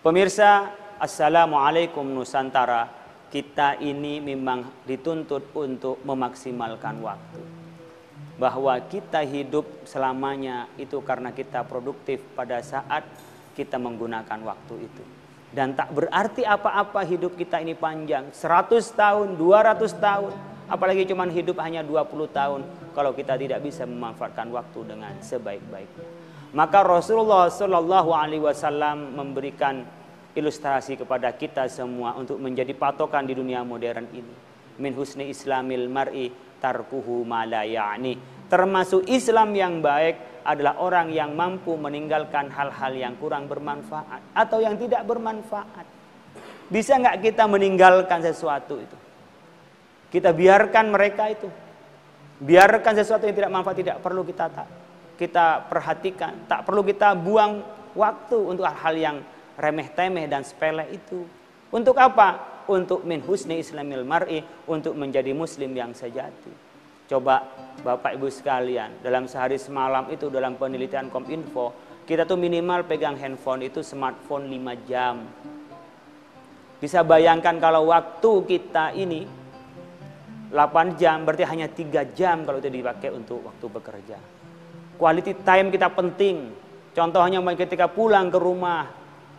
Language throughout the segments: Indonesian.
Pemirsa, Assalamualaikum Nusantara. Kita ini memang dituntut untuk memaksimalkan waktu. Bahwa kita hidup selamanya itu karena kita produktif pada saat kita menggunakan waktu itu. Dan tak berarti apa-apa hidup kita ini panjang. 100 tahun, 200 tahun. Apalagi cuma hidup hanya 20 tahun. Kalau kita tidak bisa memanfaatkan waktu dengan sebaik-baiknya. Maka Rasulullah SAW memberikan ilustrasi kepada kita semua untuk menjadi patokan di dunia modern ini. Min husni islamil mar'i tarkuhu ma la ya'ni. Termasuk Islam yang baik adalah orang yang mampu meninggalkan hal-hal yang kurang bermanfaat atau yang tidak bermanfaat. Bisa nggak kita meninggalkan sesuatu itu? Kita biarkan mereka itu. Biarkan sesuatu yang tidak manfaat, tidak perlu kita perhatikan, tak perlu kita buang waktu untuk hal yang remeh-temeh dan sepele itu. Untuk apa? Untuk min husni islamil mar'i, untuk menjadi muslim yang sejati. Coba Bapak Ibu sekalian, dalam sehari semalam itu dalam penelitian Kominfo, kita tuh minimal pegang handphone itu smartphone 5 jam. Bisa bayangkan kalau waktu kita ini 8 jam, berarti hanya 3 jam kalau itu dipakai untuk waktu bekerja. Quality time kita penting. Contohnya ketika pulang ke rumah,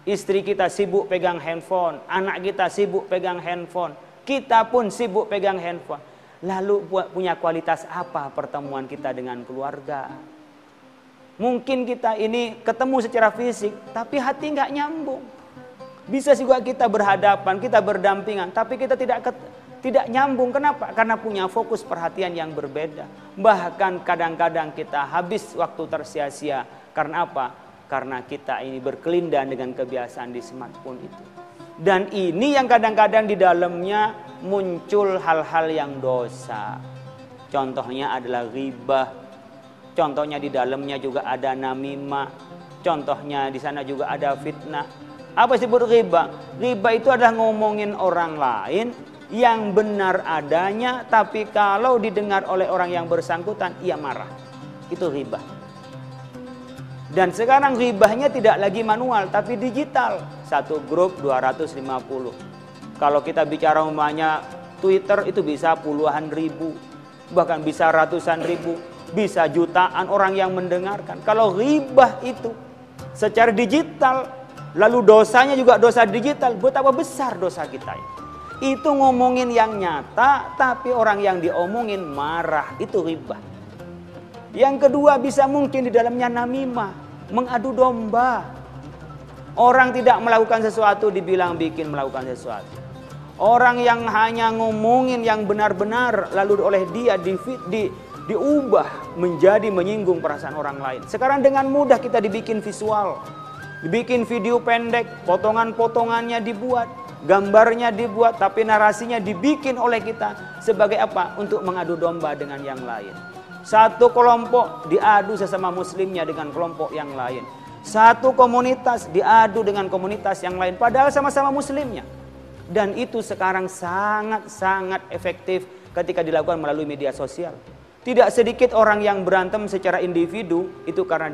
istri kita sibuk pegang handphone, anak kita sibuk pegang handphone, kita pun sibuk pegang handphone. Lalu punya kualitas apa pertemuan kita dengan keluarga? Mungkin kita ini ketemu secara fisik, tapi hati nggak nyambung. Bisa juga kita berhadapan, kita berdampingan, tapi kita tidak nyambung. Kenapa? Karena punya fokus perhatian yang berbeda. Bahkan kadang-kadang kita habis waktu tersia-sia. Karena apa? Karena kita ini berkelindan dengan kebiasaan di smartphone itu. Dan ini yang kadang-kadang di dalamnya muncul hal-hal yang dosa. Contohnya adalah ghibah. Contohnya di dalamnya juga ada namimah. Contohnya di sana juga ada fitnah. Apa disebut ghibah? Ghibah itu adalah ngomongin orang lain yang benar adanya, tapi kalau didengar oleh orang yang bersangkutan, ia marah. Itu ghibah. Dan sekarang ghibahnya tidak lagi manual, tapi digital. Satu grup 250. Kalau kita bicara umpamanya Twitter itu bisa puluhan ribu, bahkan bisa ratusan ribu, bisa jutaan orang yang mendengarkan. Kalau ghibah itu secara digital, lalu dosanya juga dosa digital, betapa besar dosa kita ini. Itu ngomongin yang nyata, tapi orang yang diomongin marah. Itu ghibah. Yang kedua bisa mungkin di dalamnya namimah, mengadu domba. Orang tidak melakukan sesuatu dibilang bikin melakukan sesuatu. Orang yang hanya ngomongin yang benar-benar lalu oleh dia diubah menjadi menyinggung perasaan orang lain. Sekarang dengan mudah kita dibikin visual, dibikin video pendek, potongan-potongannya dibuat. Gambarnya dibuat, tapi narasinya dibikin oleh kita sebagai apa? Untuk mengadu domba dengan yang lain. Satu kelompok diadu sesama muslimnya dengan kelompok yang lain. Satu komunitas diadu dengan komunitas yang lain, padahal sama-sama muslimnya. Dan itu sekarang sangat-sangat efektif ketika dilakukan melalui media sosial. Tidak sedikit orang yang berantem secara individu itu karena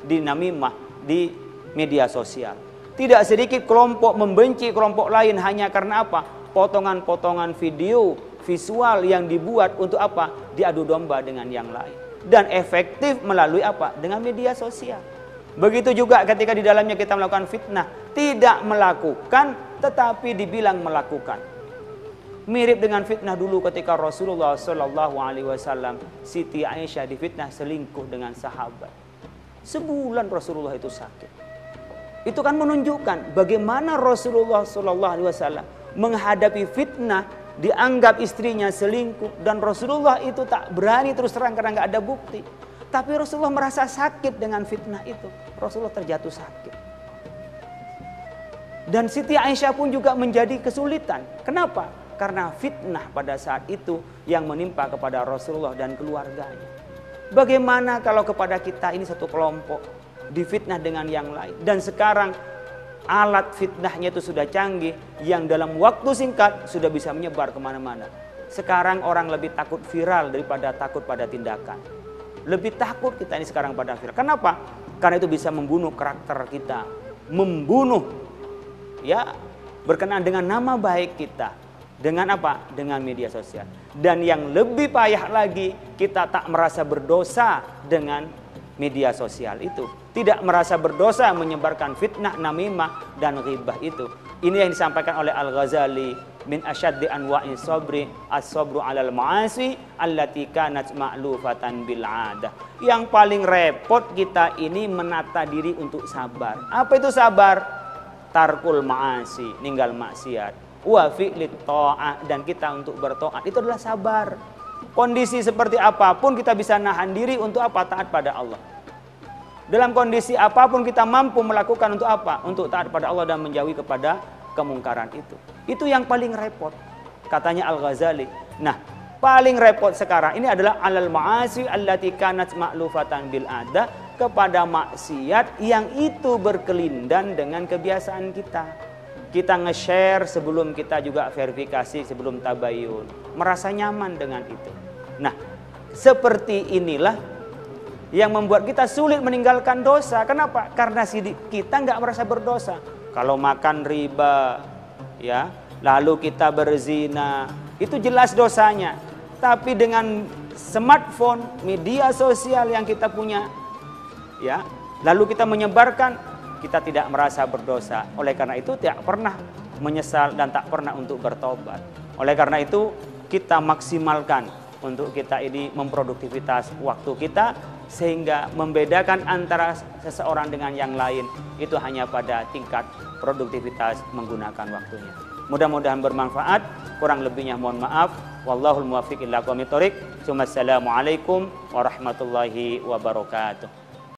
dinamimah di media sosial. Tidak sedikit kelompok membenci kelompok lain hanya karena apa? Potongan-potongan video, visual yang dibuat untuk apa? Diadu domba dengan yang lain. Dan efektif melalui apa? Dengan media sosial. Begitu juga ketika di dalamnya kita melakukan fitnah. Tidak melakukan, tetapi dibilang melakukan. Mirip dengan fitnah dulu ketika Rasulullah SAW, Siti Aisyah difitnah selingkuh dengan sahabat. Sebulan Rasulullah itu sakit. Itu kan menunjukkan bagaimana Rasulullah SAW menghadapi fitnah, dianggap istrinya selingkuh, dan Rasulullah itu tak berani terus terang karena nggak ada bukti. Tapi Rasulullah merasa sakit dengan fitnah itu. Rasulullah terjatuh sakit. Dan Siti Aisyah pun juga menjadi kesulitan. Kenapa? Karena fitnah pada saat itu yang menimpa kepada Rasulullah dan keluarganya. Bagaimana kalau kepada kita ini satu kelompok difitnah dengan yang lain. Dan sekarang alat fitnahnya itu sudah canggih, yang dalam waktu singkat sudah bisa menyebar kemana-mana. Sekarang orang lebih takut viral daripada takut pada tindakan. Lebih takut kita ini sekarang pada viral. Kenapa? Karena itu bisa membunuh karakter kita, membunuh ya berkenaan dengan nama baik kita. Dengan apa? Dengan media sosial. Dan yang lebih payah lagi, kita tak merasa berdosa dengan media sosial itu. Tidak merasa berdosa menyebarkan fitnah, namimah, dan ghibah itu. Ini yang disampaikan oleh Al-Ghazali, min asyaddi anwa'i sabri as-sabru 'alal ma'asi allati kanat ma'lufatan bil 'adah. Yang paling repot kita ini menata diri untuk sabar. Apa itu sabar? Tarkul ma'asi, ninggal maksiat. Wa fi'lit ta'ah, dan kita untuk bertaat itu adalah sabar. Kondisi seperti apapun kita bisa nahan diri untuk apa? Taat pada Allah. Dalam kondisi apapun kita mampu melakukan untuk apa? Untuk taat pada Allah dan menjauhi kepada kemungkaran itu. Itu yang paling repot, katanya Al-Ghazali. Nah, paling repot sekarang ini adalah alal ma'asi allati kanat ma'lufatan bil adah, kepada maksiat yang itu berkelindan dengan kebiasaan kita. Kita nge-share sebelum kita juga verifikasi, sebelum tabayun. Merasa nyaman dengan itu. Nah, seperti inilah yang membuat kita sulit meninggalkan dosa. Kenapa? Karena kita nggak merasa berdosa. Kalau makan riba, ya, lalu kita berzina, itu jelas dosanya. Tapi dengan smartphone, media sosial yang kita punya, ya, lalu kita menyebarkan, kita tidak merasa berdosa. Oleh karena itu tidak pernah menyesal dan tak pernah untuk bertobat. Oleh karena itu kita maksimalkan untuk kita ini memproduktivitas waktu kita, sehingga membedakan antara seseorang dengan yang lain itu hanya pada tingkat produktivitas menggunakan waktunya. Mudah-mudahan bermanfaat. Kurang lebihnya mohon maaf. Wallahul muwaffiq ila aqwamit thoriq. Assalamualaikum warahmatullahi wabarakatuh.